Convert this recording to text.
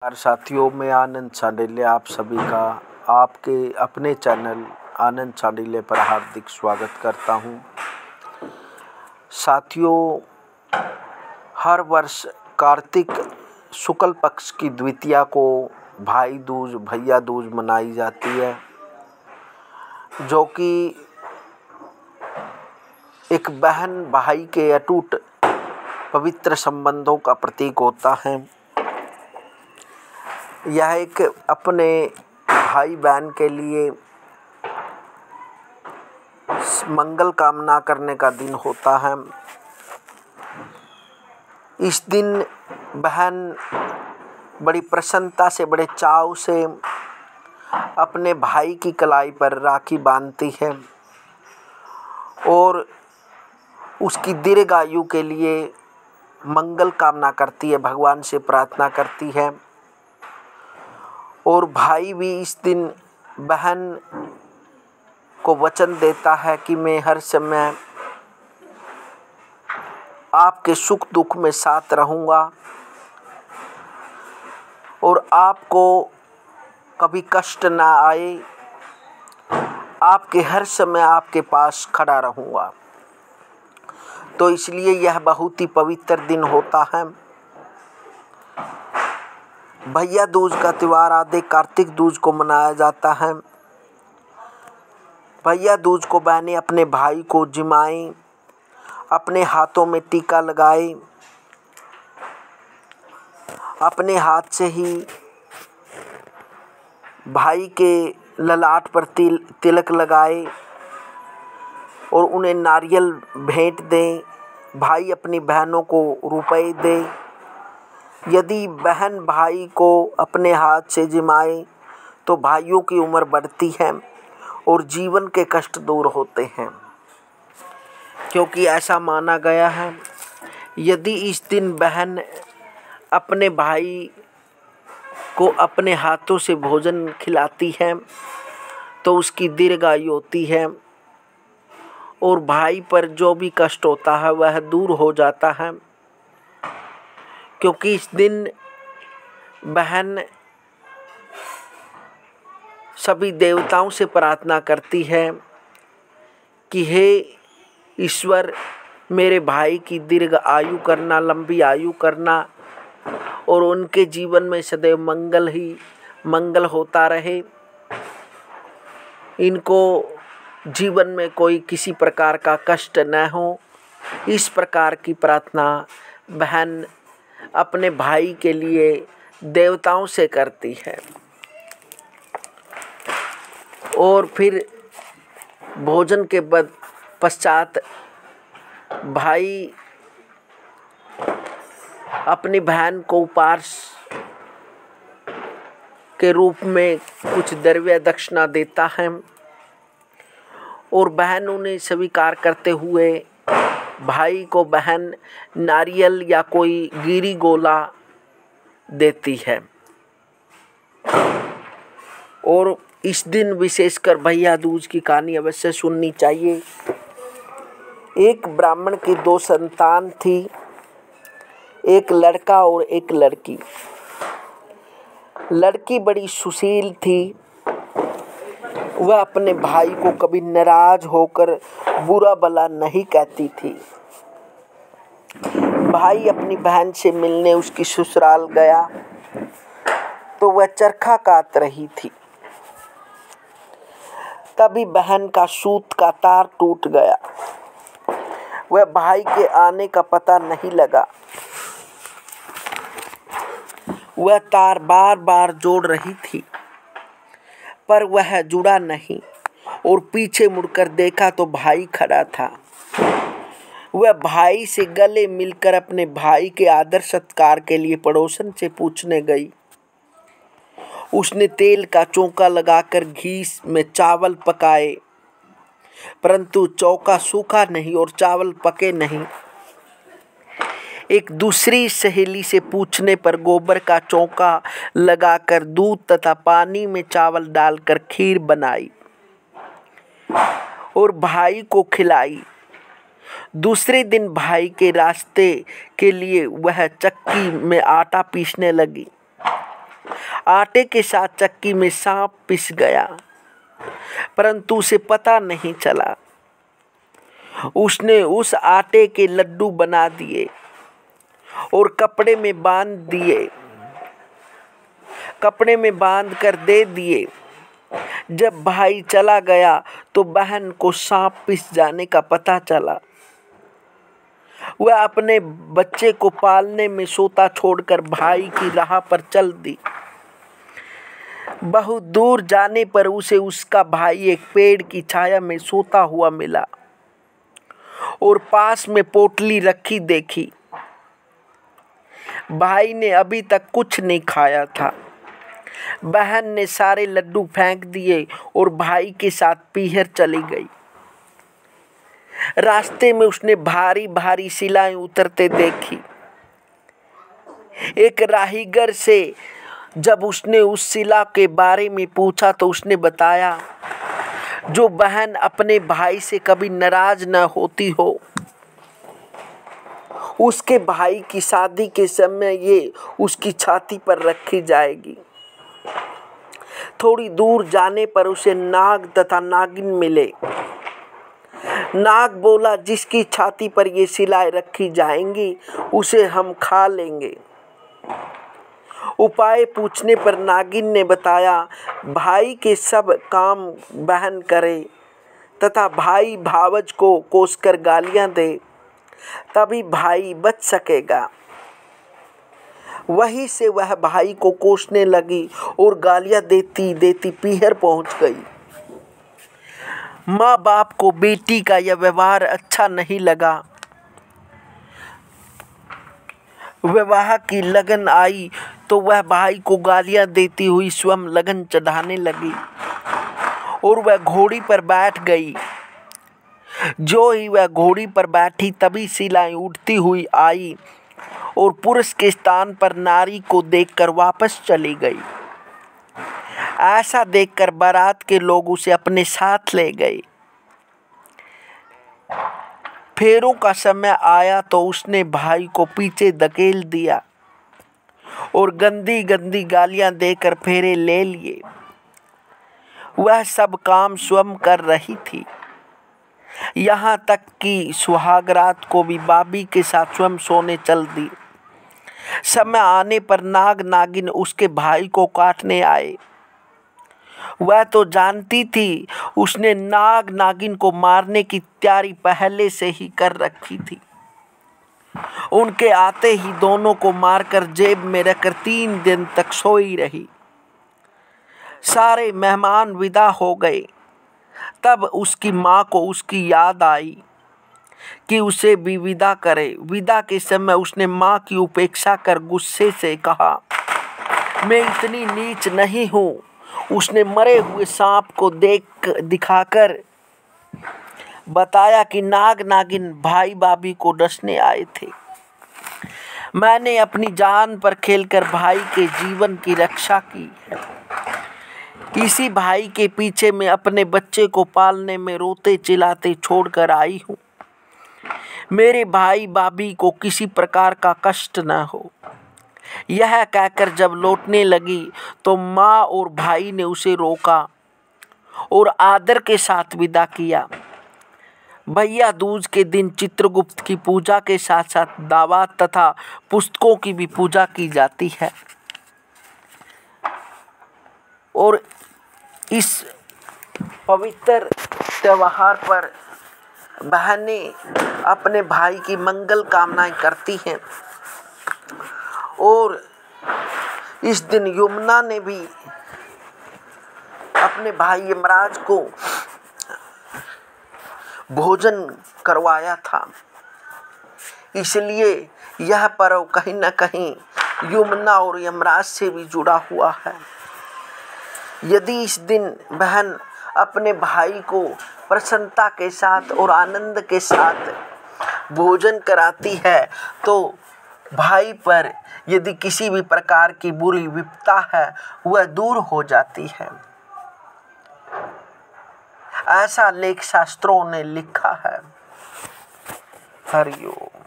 नमस्कार साथियों, मैं आनंद चांडिल्य आप सभी का आपके अपने चैनल आनंद चांडिल्य पर हार्दिक स्वागत करता हूं। साथियों, हर वर्ष कार्तिक शुक्ल पक्ष की द्वितीया को भाई दूज भैया दूज मनाई जाती है, जो कि एक बहन भाई के अटूट पवित्र संबंधों का प्रतीक होता है। यह एक अपने भाई बहन के लिए मंगल कामना करने का दिन होता है। इस दिन बहन बड़ी प्रसन्नता से, बड़े चाव से अपने भाई की कलाई पर राखी बांधती है और उसकी दीर्घ आयु के लिए मंगल कामना करती है, भगवान से प्रार्थना करती है। और भाई भी इस दिन बहन को वचन देता है कि मैं हर समय आपके सुख दुख में साथ रहूँगा और आपको कभी कष्ट ना आए, आपके हर समय आपके पास खड़ा रहूँगा। तो इसलिए यह बहुत ही पवित्र दिन होता है। भैया दूज का त्यौहार आदि कार्तिक दूज को मनाया जाता है। भैया दूज को बहनें अपने भाई को जिमाएं, अपने हाथों में टीका लगाए, अपने हाथ से ही भाई के ललाट पर तिलक लगाए और उन्हें नारियल भेंट दें। भाई अपनी बहनों को रुपए दे। यदि बहन भाई को अपने हाथ से जिमाए तो भाइयों की उम्र बढ़ती है और जीवन के कष्ट दूर होते हैं, क्योंकि ऐसा माना गया है यदि इस दिन बहन अपने भाई को अपने हाथों से भोजन खिलाती है तो उसकी दीर्घ आयु होती है और भाई पर जो भी कष्ट होता है वह दूर हो जाता है। क्योंकि इस दिन बहन सभी देवताओं से प्रार्थना करती है कि हे ईश्वर, मेरे भाई की दीर्घ आयु करना, लंबी आयु करना और उनके जीवन में सदैव मंगल ही मंगल होता रहे। इनको जीवन में कोई किसी प्रकार का कष्ट न हो, इस प्रकार की प्रार्थना बहन अपने भाई के लिए देवताओं से करती है। और फिर भोजन के पश्चात भाई अपनी बहन को उपहार के रूप में कुछ द्रव्य दक्षिणा देता है और बहन उन्हें स्वीकार करते हुए भाई को बहन नारियल या कोई गिरी गोला देती है। और इस दिन विशेषकर भैया दूज की कहानी अवश्य सुननी चाहिए। एक ब्राह्मण की 2 संतान थी, एक लड़का और एक लड़की। लड़की बड़ी सुशील थी। वह अपने भाई को कभी नाराज होकर बुरा भला नहीं कहती थी। भाई अपनी बहन से मिलने उसकी ससुराल गया तो वह चरखा काट रही थी। तभी बहन का सूत का तार टूट गया। वह भाई के आने का पता नहीं लगा। वह तार बार बार जोड़ रही थी पर वह जुड़ा नहीं और पीछे मुड़कर देखा तो भाई खड़ा था। वह भाई से गले मिलकर अपने भाई के आदर सत्कार के लिए पड़ोसन से पूछने गई। उसने तेल का चौका लगाकर घी में चावल पकाए, परंतु चौका सूखा नहीं और चावल पके नहीं। एक दूसरी सहेली से पूछने पर गोबर का चौका लगाकर दूध तथा पानी में चावल डालकर खीर बनाई और भाई को खिलाई। दूसरे दिन भाई के रास्ते के लिए वह चक्की में आटा पीसने लगी। आटे के साथ चक्की में सांप पिस गया, परंतु उसे पता नहीं चला। उसने उस आटे के लड्डू बना दिए और कपड़े में बांध कर दे दिए। जब भाई चला गया तो बहन को सांप पिस जाने का पता चला। वह अपने बच्चे को पालने में सोता छोड़कर भाई की राह पर चल दी। बहुत दूर जाने पर उसे उसका भाई एक पेड़ की छाया में सोता हुआ मिला और पास में पोटली रखी देखी। भाई ने अभी तक कुछ नहीं खाया था। बहन ने सारे लड्डू फेंक दिए और भाई के साथ पीहर चली गई। रास्ते में उसने भारी भारी शिलाएं उतरते देखी। एक राहीगर से जब उसने उस शिला के बारे में पूछा तो उसने बताया, जो बहन अपने भाई से कभी नाराज न होती हो, उसके भाई की शादी के समय ये उसकी छाती पर रखी जाएगी। थोड़ी दूर जाने पर उसे नाग तथा नागिन मिले। नाग बोला, जिसकी छाती पर ये शिलाएं रखी जाएंगी उसे हम खा लेंगे। उपाय पूछने पर नागिन ने बताया, भाई के सब काम बहन करे तथा भाई भावज को कोसकर गालियां दे, तभी भाई बच सकेगा। वहीं से वह भाई को कोसने लगी और गालियां देती देती पीहर पहुंच गई। माँ बाप को बेटी का यह व्यवहार अच्छा नहीं लगा। विवाह की लगन आई तो वह भाई को गालियां देती हुई स्वयं लगन चढ़ाने लगी और वह घोड़ी पर बैठ गई। जो ही वह घोड़ी पर बैठी तभी शिलाएं उठती हुई आई और पुरुष के स्थान पर नारी को देखकर वापस चली गई। ऐसा देखकर बारात के लोग उसे अपने साथ ले गए। फेरों का समय आया तो उसने भाई को पीछे धकेल दिया और गंदी गंदी गालियां देकर फेरे ले लिए। वह सब काम स्वयं कर रही थी, यहाँ तक कि सुहागरात को भी बाबी के साथ स्वयं सोने चल दी। समय आने पर नाग नागिन उसके भाई को काटने आए। वह तो जानती थी, उसने नाग नागिन को मारने की तैयारी पहले से ही कर रखी थी। उनके आते ही दोनों को मारकर जेब में रखकर 3 दिन तक सोई रही। सारे मेहमान विदा हो गए। तब उसकी माँ को उसकी याद आई कि उसे भी विदा करे। विदा के समय उसने माँ की उपेक्षा कर गुस्से से कहा, मैं इतनी नीच नहीं हूँ। उसने मरे हुए सांप को दिखाकर बताया कि नाग नागिन भाई भाभी को डसने आए थे। मैंने अपनी जान पर खेलकर भाई के जीवन की रक्षा की है। इसी भाई के पीछे मैं अपने बच्चे को पालने में रोते चिल्लाते छोड़कर आई हूँ। मेरे भाई भाभी को किसी प्रकार का कष्ट न हो। यह कहकर जब लौटने लगी तो माँ और भाई ने उसे रोका और आदर के साथ विदा किया। भैया दूज के दिन चित्रगुप्त की पूजा के साथ साथ दावात तथा पुस्तकों की भी पूजा की जाती है और इस पवित्र त्योहार पर बहनें अपने भाई की मंगल कामनाएं करती हैं। और इस दिन यमुना ने भी अपने भाई यमराज को भोजन करवाया था। इसलिए यह पर्व कहीं न कहीं यमुना और यमराज से भी जुड़ा हुआ है। यदि इस दिन बहन अपने भाई को प्रसन्नता के साथ और आनंद के साथ भोजन कराती है तो भाई पर यदि किसी भी प्रकार की बुरी विपदा है वह दूर हो जाती है। ऐसा लेख शास्त्रों ने लिखा है। हरि ओम।